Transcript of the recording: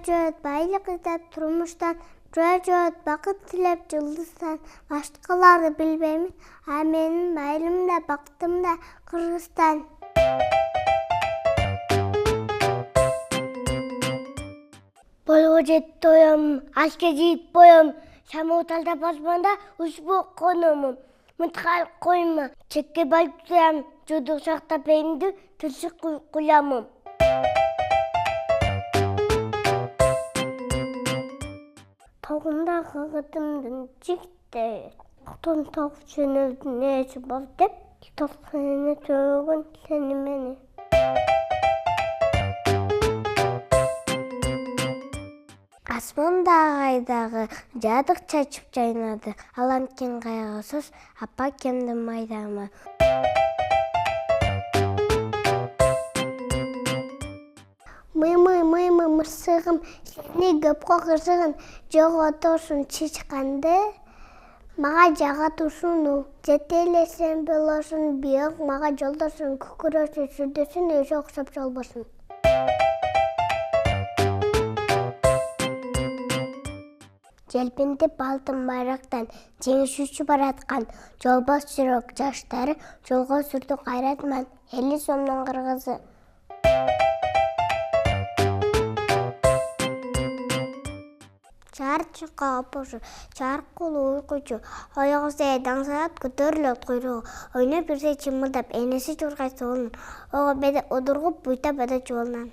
жөөт байлык издеп турмуштан, жөөт бакыт тилеп жылдыздан. Башкаларды билбеймин, а менин байлым да бактым да Кыргызстан. Болго жетти оям, Аскер жигит боям, шамы талда басманда ушбу конумум. Мынтыкал койма, чекке барып турам, жудук шактап эңди, тылсык кулямым. Тогунда кыгытымдын жигиттери. Октон тог жөнөлдүн нээси бол деп, токсаны төгөн сени мени. Асмандагы айдагы жадык чачып жайнады. Аланкен кайгысыз, апа кемди майдамы. Мыймы мышыгым, сени көпкө кырсыгын, жоготосуң чычканды. Мага жагатушуну, жете эле сен болосуң, бийок мага жолдошуң, күкүрөсүн сүрдөсүн, өзү окшоп жолбосуң. Желпинтип алтын байрактан, жеңишүүчү бараткан, жолбос жүрөк жаштары, жолго сүрдү кайратман, 50 сомдун кыргызы. Чарчыкка опушу, чаркулуу уйкучу, оягысы даңсаат көтөрүлөт куйругу, ойноп жүрсө чымылдап, энеси жургай соолун, ого беде удургуп, буйта бада жолунан.